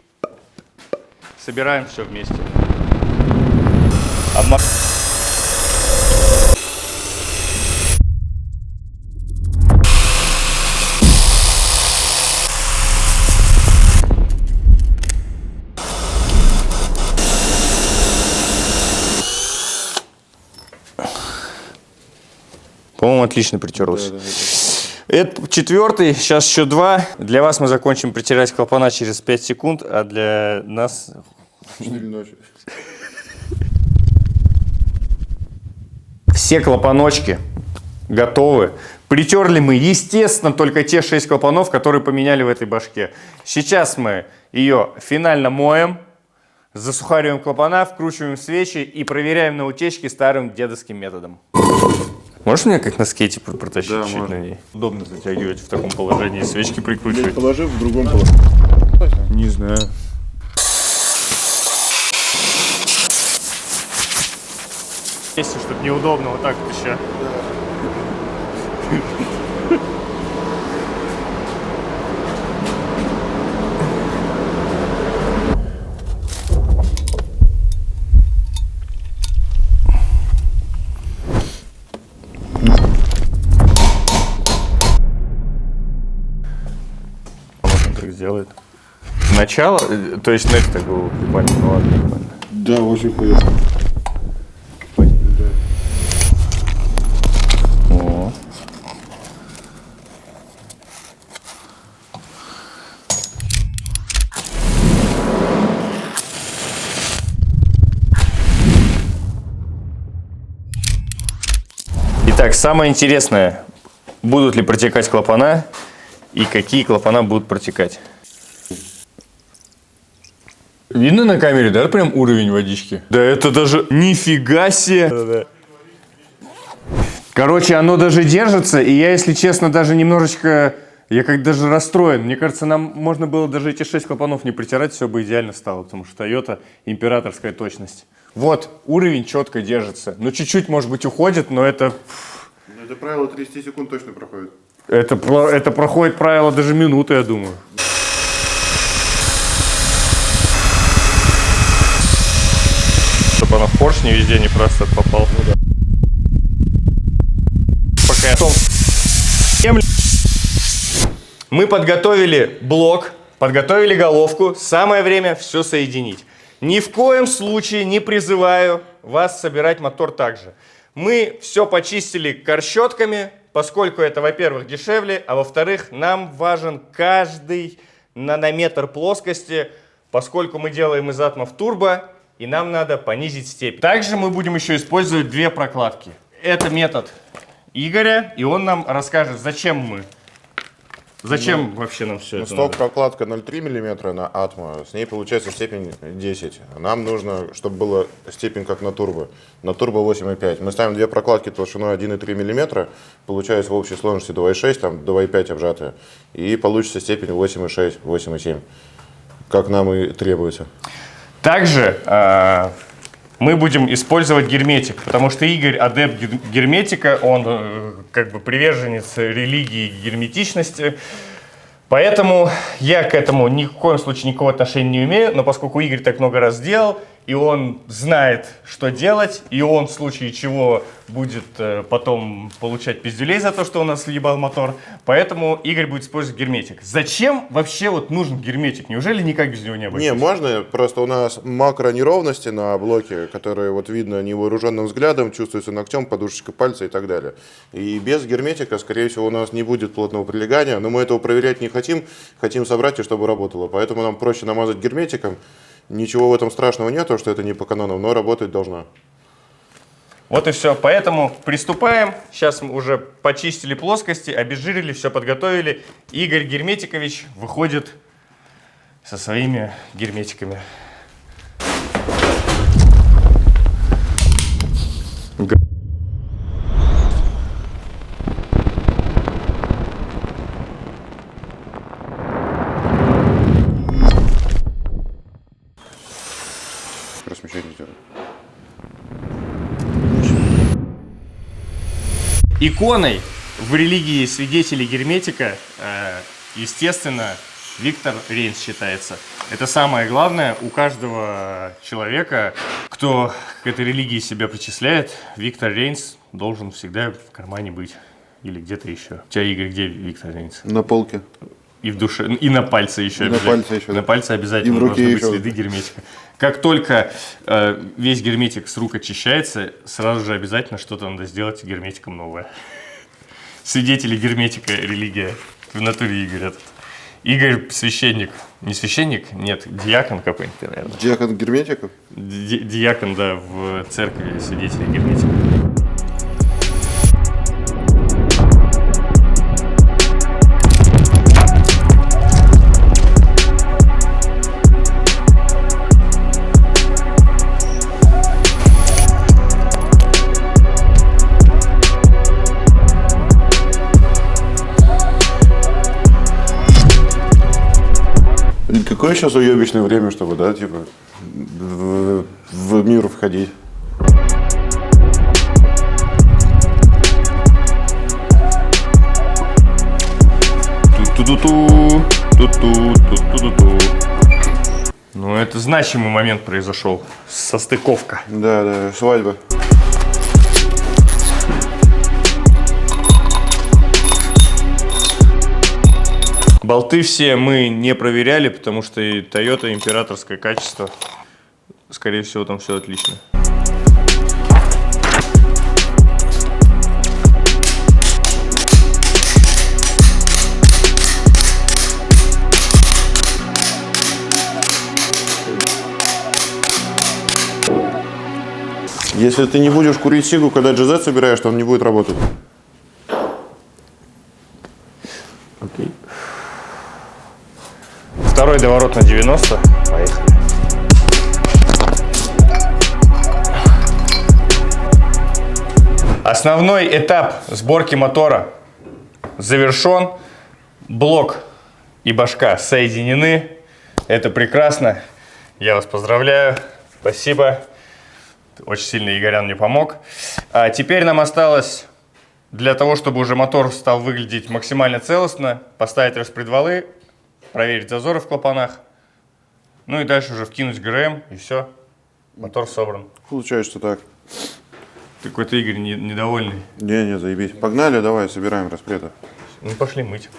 собираем все вместе. По-моему, отлично притерлось. Да. Это четвертый, сейчас еще два. Для вас мы закончим притирать клапана через 5 секунд, а для нас... 4 ночи. Все клапаночки готовы. Притерли мы, естественно, только те 6 клапанов, которые поменяли в этой башке. Сейчас мы ее финально моем, засухариваем клапана, вкручиваем свечи и проверяем на утечке старым дедовским методом. Можешь меня как на скейте протащить? Да, чуть можно. на ней? Удобно затягивать в таком положении, свечки прикручивать. Положив в другом положении. Не знаю. Если, чтобы неудобно, вот так вот еще. начало, то есть next так было прикольно, ну ладно, нормально. Да, очень хуёво. О. Итак, самое интересное, будут ли протекать клапана и какие клапана будут протекать. Видно на камере, да, прям уровень водички? Да это даже нифига себе! Короче, оно даже держится, и я, если честно, даже немножечко, я как даже расстроен. Мне кажется, нам можно было даже эти 6 клапанов не притирать, все бы идеально стало, потому что Toyota императорская точность. Вот, уровень четко держится. Ну, чуть-чуть, может быть, уходит, но это... Это правило 30 секунд точно проходит. Это проходит правило даже минуты, я думаю. Чтобы оно в поршне везде не просто попал. Ну, да. Пока я... Мы подготовили блок, подготовили головку. Самое время все соединить. Ни в коем случае не призываю вас собирать мотор так же. Мы все почистили корщетками, поскольку это, во-первых, дешевле, а во-вторых, нам важен каждый нанометр плоскости, поскольку мы делаем из атомов турбо, и нам надо понизить степень. Также мы будем еще использовать 2 прокладки. Это метод Игоря, и он нам расскажет, зачем вообще нам все это Сток надо. прокладка 0,3 мм на атма, с ней получается степень 10. Нам нужно, чтобы была степень как на турбо 8,5. Мы ставим 2 прокладки толщиной 1,3 мм, получается в общей сложности 2,6, там 2,5 обжатые, и получится степень 8,6, 8,7, как нам и требуется. Также мы будем использовать герметик, потому что Игорь адепт герметика, он как бы приверженец религии герметичности. Поэтому я к этому ни в коем случае никакого отношения не имею, но поскольку Игорь так много раз делал, и он знает, что делать, и он в случае чего будет потом получать пиздюлей за то, что у нас въебал мотор, поэтому Игорь будет использовать герметик. Зачем вообще вот нужен герметик? Неужели никак без него не обойтись? Не, можно, просто у нас макронеровности на блоке, которые вот видно невооруженным взглядом, чувствуется ногтем, подушечкой пальца и так далее. И без герметика, скорее всего, у нас не будет плотного прилегания, но мы этого проверять не хотим, хотим собрать и чтобы работало. Поэтому нам проще намазать герметиком. Ничего в этом страшного нету, что это не по канонам, но работать должно. Вот и все. Поэтому приступаем. Сейчас мы уже почистили плоскости, обезжирили, все подготовили. Игорь Герметикович выходит со своими герметиками. Размещение сделать. Иконой в религии свидетелей герметика, естественно, Виктор Рейнс считается. Это самое главное у каждого человека, кто к этой религии себя причисляет. Виктор Рейнс должен всегда в кармане быть. Или где-то еще. У тебя, Игорь, где Виктор Рейнс? На полке. И в душе, и на пальце еще. На пальце еще. На пальце обязательно И в руке должны быть еще. следы герметика. Как только весь герметик с рук очищается, сразу же обязательно что-то надо сделать с герметиком новое. Свидетели герметика, религия. В натуре Игорь этот. Игорь священник. Не священник? Нет, диакон какой-нибудь, наверное. Диакон герметиков? Диакон, да, в церкви свидетелей герметика. Какое сейчас уебищное время, чтобы, да, типа, в мир входить? Ну, это значимый момент произошел. Состыковка. Да, свадьба. Болты все мы не проверяли, потому что и Toyota императорское качество. Скорее всего, там все отлично. Если ты не будешь курить сигу, когда GZ собираешь, то он не будет работать. Окей. Второй доворот на 90. Поехали. Основной этап сборки мотора завершен. Блок и башка соединены. Это прекрасно. Я вас поздравляю. Спасибо. Очень сильно Игорян мне помог. А теперь нам осталось, для того, чтобы уже мотор стал выглядеть максимально целостно, поставить распредвалы, проверить зазоры в клапанах, ну и дальше уже вкинуть ГРМ, и все. Мотор собран. Получается так. Ты какой-то Игорь недовольный. Не, заебись. Погнали, давай, собираем распреды. Ну пошли мыть.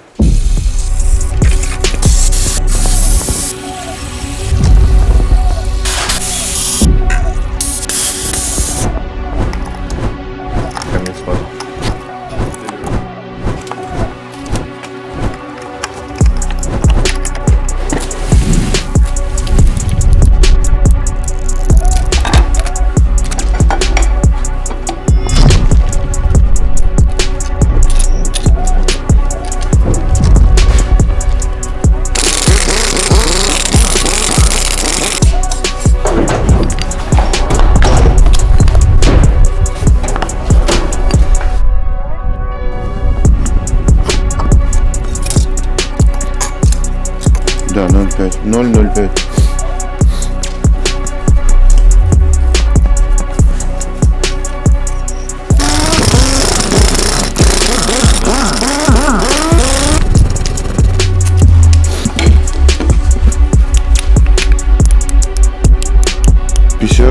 Да, 0,5. 0,05.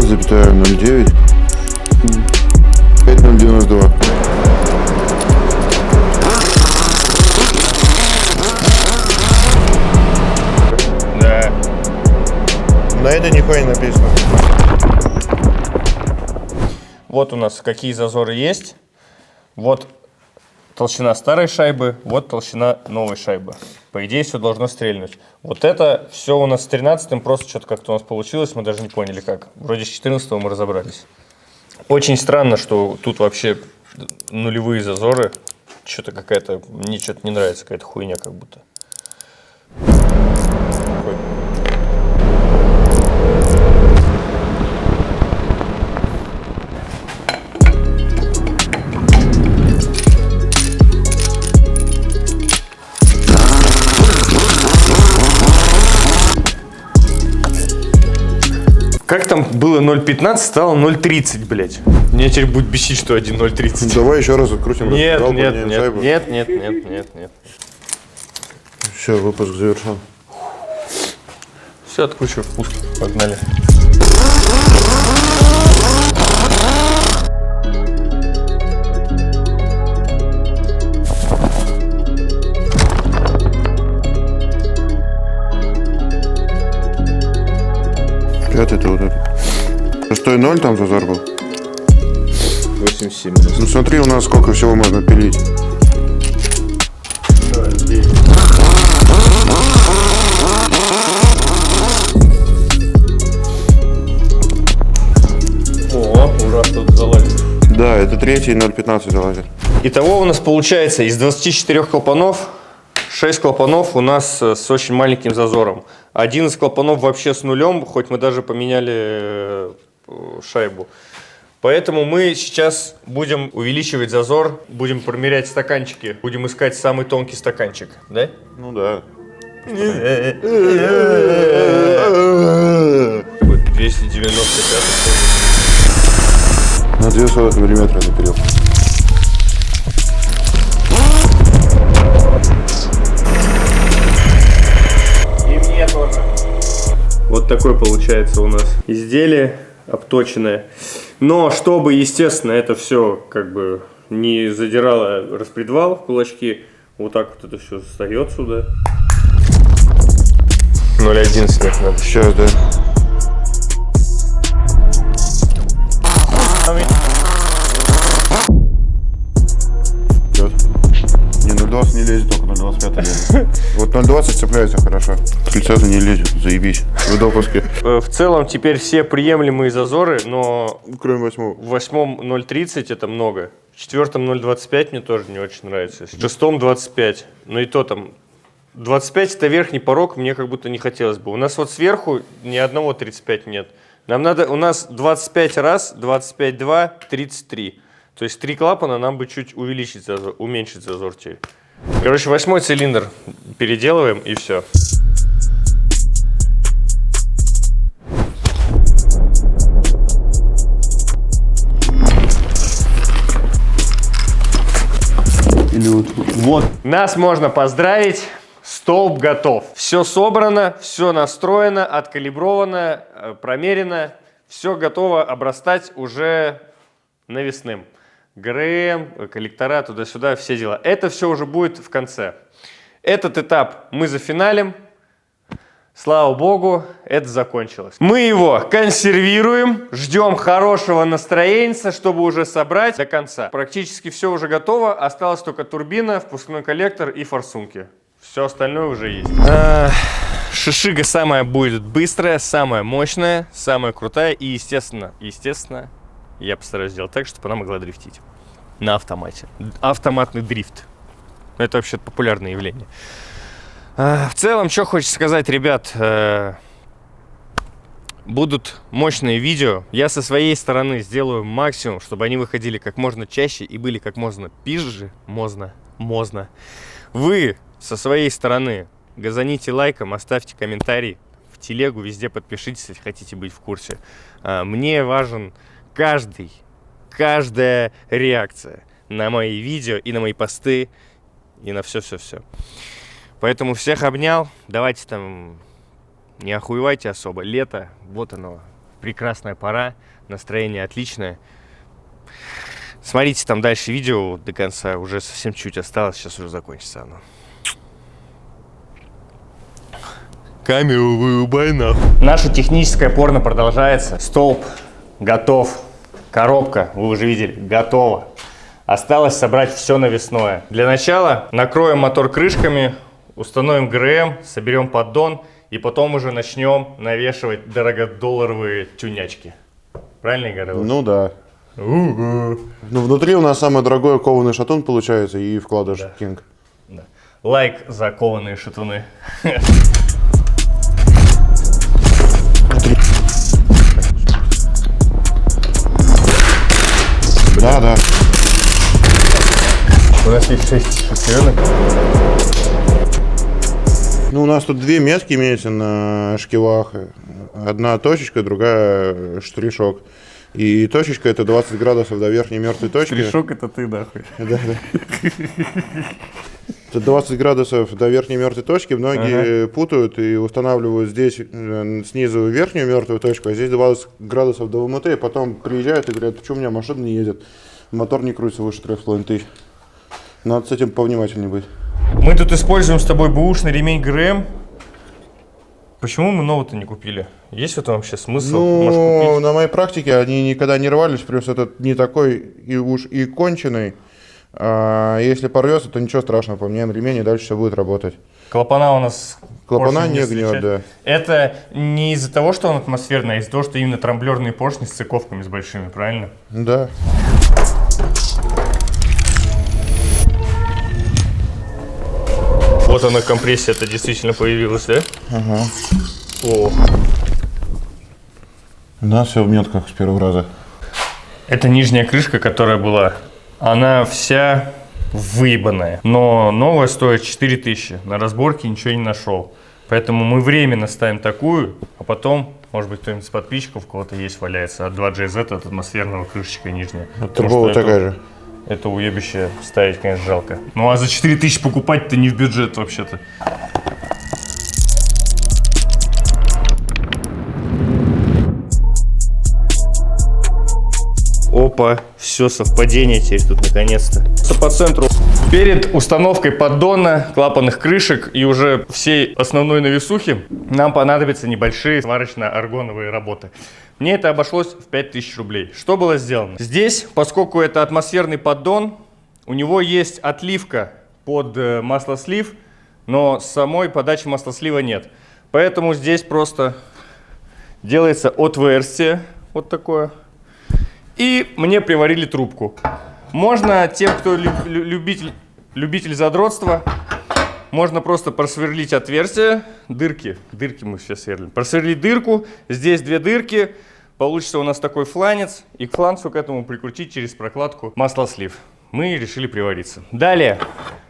Запятая 0,9. 5,092. Да. На это нихуя не написано. Вот у нас какие зазоры есть. Вот толщина старой шайбы, вот толщина новой шайбы. По идее, все должно стрельнуть. Вот это все у нас с 13-м, просто что-то как-то у нас получилось, мы даже не поняли как. Вроде с 14-го мы разобрались. Очень странно, что тут вообще нулевые зазоры. Что-то какая-то, мне что-то не нравится, какая-то хуйня как будто. Как там было 0,15, стало 0,30, блядь. Меня теперь будет бесить, что 1,030. Давай еще раз открутим. Нет. Все, выпуск завершен. Все, откручиваю впуск. Погнали. Пятый-то вот это. 6,0 там зазор был? 87. Ну смотри, у нас сколько всего можно пилить. О, ура, тут залазит. Да, это третий 0,15 залазит. Итого у нас получается из 24 клапанов 6 клапанов у нас с очень маленьким зазором. Один из клапанов вообще с нулем, хоть мы даже поменяли шайбу. Поэтому мы сейчас будем увеличивать зазор, будем промерять стаканчики, будем искать самый тонкий стаканчик, да? Ну да. 295. На 0,02 миллиметра напилил. И мне тоже. Вот такое получается у нас изделие обточенное. Но чтобы, естественно, это все как бы не задирало распредвал в кулачки, вот так вот это все встает сюда. 0,1 снег надо. Сейчас, да. Идет. Не, 0,20 не лезет, только 0,25 лезет. Вот 0,20 цепляется хорошо. Кольцо-то не лезет, заебись. В допуске. В целом теперь все приемлемые зазоры, но Кроме 8. в 8-м 0,30 это много. В 4-м 0,25 мне тоже не очень нравится. В 6-м 25. Но и то там 25 это верхний порог, мне как будто не хотелось бы. У нас вот сверху ни одного 35 нет. Нам надо, у нас 25 раз, 25 2, 33. То есть 3 клапана нам бы чуть увеличить зазор, уменьшить зазор теперь. Короче, 8-й цилиндр переделываем и все. Или вот. Нас можно поздравить. Столб готов. Все собрано, все настроено, откалибровано, промерено. Все готово обрастать уже навесным. ГРМ, коллектора, туда-сюда, все дела. Это все уже будет в конце. Этот этап мы зафиналим. Слава богу, это закончилось. Мы его консервируем, ждем хорошего настроения, чтобы уже собрать до конца. Практически все уже готово, осталось только турбина, впускной коллектор и форсунки. Все остальное уже есть. Шишига самая будет быстрая, самая мощная, самая крутая и, естественно, я постараюсь сделать так, чтобы она могла дрифтить на автомате. Автоматный дрифт. Это вообще популярное явление. В целом, что хочется сказать, ребят, будут мощные видео. Я со своей стороны сделаю максимум, чтобы они выходили как можно чаще и были как можно пизже, мозно. Вы со своей стороны газаните лайком, оставьте комментарий в телегу, везде подпишитесь, если хотите быть в курсе. Мне важен каждая реакция на мои видео и на мои посты, и на все-все-все. Поэтому всех обнял. Давайте там не охуевайте особо. Лето, вот оно, прекрасная пора, настроение отличное. Смотрите там дальше видео до конца, уже совсем чуть осталось, сейчас уже закончится оно. Камеру вырубай нахуй. Наше техническое порно продолжается. Столб готов. Коробка, вы уже видели, готова. Осталось собрать все навесное. Для начала накроем мотор крышками, установим ГРМ, соберем поддон и потом уже начнем навешивать дорогодолларовые тюнячки. Правильно, Игорь? Ну да. Ну, внутри у нас самый дорогой кованый шатун получается и вкладыш King. Да. Лайк за кованые шатуны. Да. У нас есть 6 шестеренок. Ну, у нас тут две метки имеются на шкивах. Одна точечка, другая штришок. И точечка это 20 градусов до верхней мертвой точки. Штришок это ты, нахуй. Да. Это 20 градусов до верхней мертвой точки. Многие путают и устанавливают здесь снизу верхнюю мертвую точку, а здесь 20 градусов до ВМТ. И потом приезжают и говорят, почему у меня машина не едет, мотор не крутится выше 3500. Надо с этим повнимательнее быть. Мы тут используем с тобой бэушный ремень ГРМ. Почему мы новый-то не купили? Есть в этом вообще смысл? Может, Ну, купить? на моей практике они никогда не рвались, плюс этот не такой и уж и конченый. А если порвется, то ничего страшного, поменяем ремень и дальше все будет работать. Клапана у нас... Клапана поршни не встречают. гнет, да. Это не из-за того, что он атмосферный, а из-за того, что именно трамблерные поршни с цыковками с большими, правильно? Да. Вот она, компрессия-то действительно появилась, да? Ага. О. У нас все в метках с первого раза. Это нижняя крышка, которая была. Она вся выебанная. Но новая стоит 4000. На разборке ничего не нашел. Поэтому мы временно ставим такую, а потом, может быть, кто-нибудь из подписчиков, у кого-то есть, валяется от 2GZ, от атмосферного крышечка нижняя. Турбова такая же. Это уебище ставить, конечно, жалко. Ну а за 4000 покупать-то не в бюджет вообще-то. Опа, все, совпадение теперь тут наконец-то. По центру Перед установкой поддона, клапанных крышек и уже всей основной навесухи нам понадобятся небольшие сварочно-аргоновые работы. Мне это обошлось в 5000 рублей. Что было сделано? Здесь, поскольку это атмосферный поддон, у него есть отливка под маслослив, но самой подачи маслослива нет. Поэтому здесь просто делается отверстие, вот такое, и мне приварили трубку. Можно, тем, кто любитель задротства, можно просто просверлить отверстие, дырки мы все сверлим, просверлить дырку, здесь 2 дырки, получится у нас такой фланец, и к фланцу к этому прикрутить через прокладку маслослив. Мы решили привариться. Далее,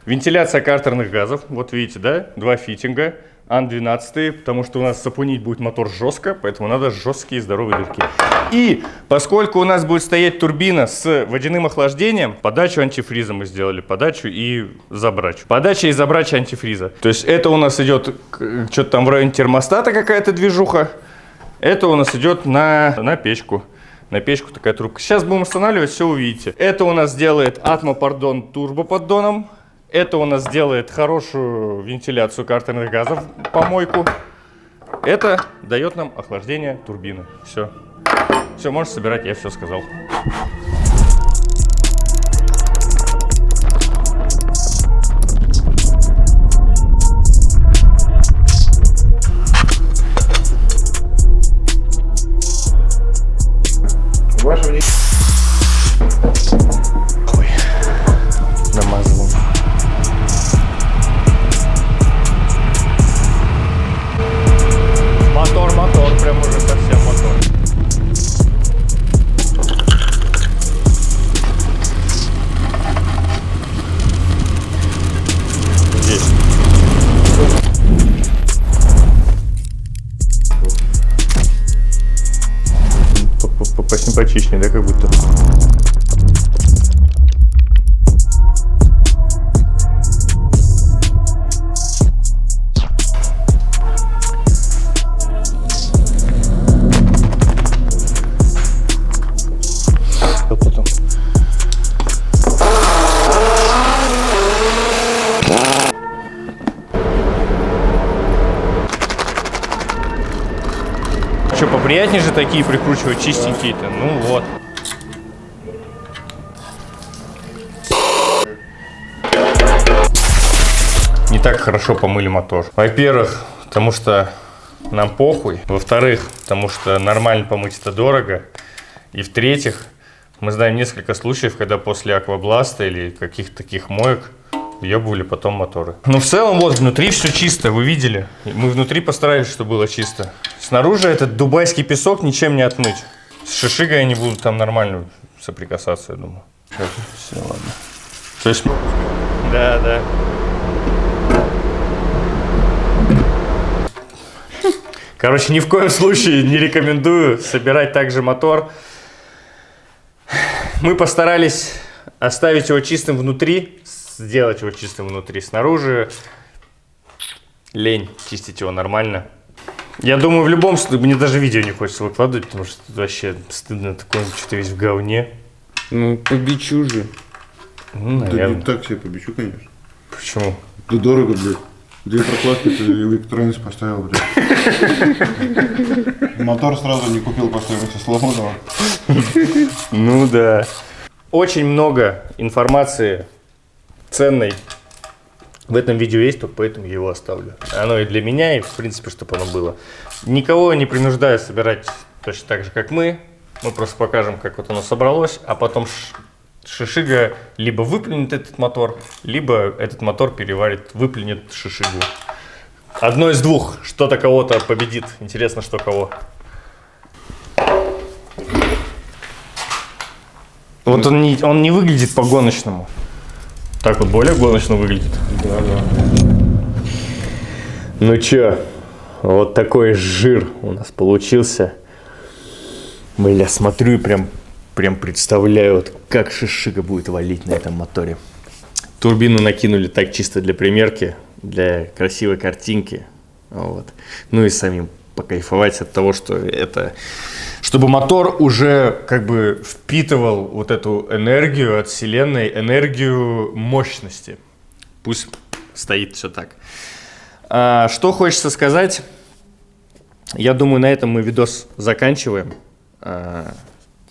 вентиляция картерных газов, вот видите, да, 2 фитинга, Ан-12, потому что у нас сапунить будет мотор жестко, поэтому надо жесткие здоровые дырки. И поскольку у нас будет стоять турбина с водяным охлаждением, подачу антифриза мы сделали, подачу и забрачу. Подача и забрача антифриза. То есть это у нас идет что-то там в районе термостата какая-то движуха, это у нас идет на печку. На печку такая трубка. Сейчас будем устанавливать, все увидите. Это у нас делает атмоподдон турбоподдоном. Это у нас делает хорошую вентиляцию картерных газов, помойку. Это дает нам охлаждение турбины. Все. Все, можешь собирать, я все сказал. Ваше мнение? Ой, намазываем. Мотор, прям уже совсем мотор. Здесь. Посимпатичнее, да, как будто. Потом. Что, поприятнее же такие прикручивать чистенькие-то? Ну вот. Не так хорошо помыли мотор. Во-первых, потому что нам похуй. Во-вторых, потому что нормально помыть это дорого. И в-третьих, мы знаем несколько случаев, когда после аквабласта или каких-то таких моек въебывали потом моторы. Но в целом вот внутри все чисто, вы видели. Мы внутри постарались, чтобы было чисто. Снаружи этот дубайский песок ничем не отмыть. С шишигой они будут там нормально соприкасаться, я думаю. Сейчас, все, ладно. То есть... Да, да. Короче, ни в коем случае не рекомендую собирать также мотор. Мы постарались оставить его чистым внутри, сделать его чистым внутри. Снаружи лень чистить его нормально. Я думаю, в любом случае, мне даже видео не хочется выкладывать, потому что тут вообще стыдно, такой что-то весь в говне. Ну, по бичу же. Ну, Да наверное. не так себе по бичу, конечно. Почему? Да дорого, блядь. 2 прокладки ты электрониц поставил, блядь. Мотор сразу не купил по стоимости сломанного. Ну да. Очень много информации ценной в этом видео есть, только поэтому я его оставлю. Оно и для меня, и в принципе, чтобы оно было. Никого не принуждаю собирать точно так же, как мы. Мы просто покажем, как вот оно собралось, а потом шишига либо выплюнет этот мотор, либо этот мотор выплюнет шишигу. Одно из двух. Что-то кого-то победит. Интересно, что кого. Вот он не выглядит по-гоночному. Так вот более гоночно выглядит. Да, да. Ну чё, вот такой жир у нас получился. Я смотрю и прям представляю, вот как шишига будет валить на этом моторе. Турбину накинули так чисто для примерки, для красивой картинки. Вот. Ну и самим покайфовать от того, что это чтобы мотор уже как бы впитывал вот эту энергию от вселенной, энергию мощности. Пусть стоит все так. Что хочется сказать? Я думаю, на этом мы видос заканчиваем.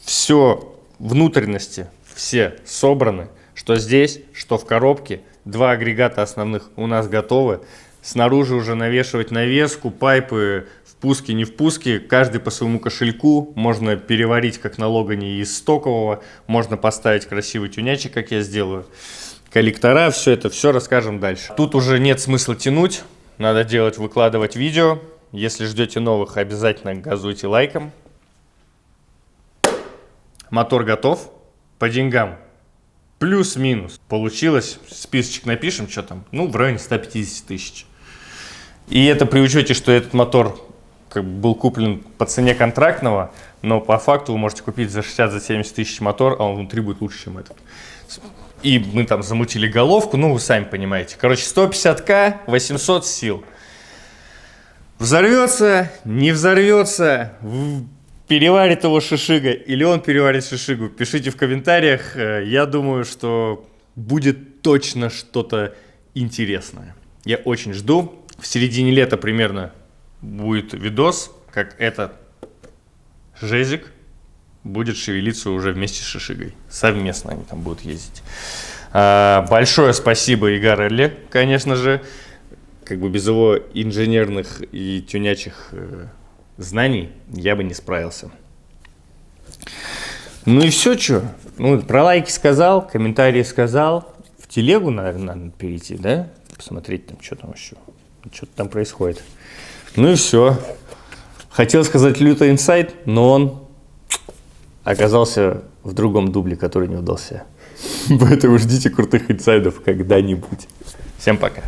Все внутренности, все собраны. Что здесь, что в коробке. 2 агрегата основных у нас готовы. Снаружи уже навешивать навеску, пайпы, впуски, не впуски. Каждый по своему кошельку. Можно переварить как на Логане из стокового. Можно поставить красивый тюнячик, как я сделаю. Коллектора, все это, все расскажем дальше. Тут уже нет смысла тянуть. Надо делать, выкладывать видео. Если ждете новых, обязательно газуйте лайком. Мотор готов. По деньгам плюс-минус получилось. Списочек напишем, что там. Ну, в районе 150 тысяч. И это при учете, что этот мотор как бы был куплен по цене контрактного, но по факту вы можете купить за 60-70 тысяч мотор, а он внутри будет лучше, чем этот. И мы там замутили головку, ну, вы сами понимаете. Короче, 150к, 800 сил. Взорвется, не взорвется, переварит его шишига или он переварит шишигу. Пишите в комментариях. Я думаю, что будет точно что-то интересное. Я очень жду. В середине лета примерно будет видос, как этот жезик будет шевелиться уже вместе с шишигой. Совместно они там будут ездить. Большое спасибо Игарелле, конечно же. Как бы без его инженерных и тюнячих знаний я бы не справился. Ну и все, что. Ну, про лайки сказал, комментарии сказал. В телегу, наверное, надо перейти, да? Посмотреть там, что там еще. Что-то там происходит. Ну и все. Хотел сказать лютый инсайт, но он оказался в другом дубле, который не удался. Поэтому ждите крутых инсайдов когда-нибудь. Всем пока.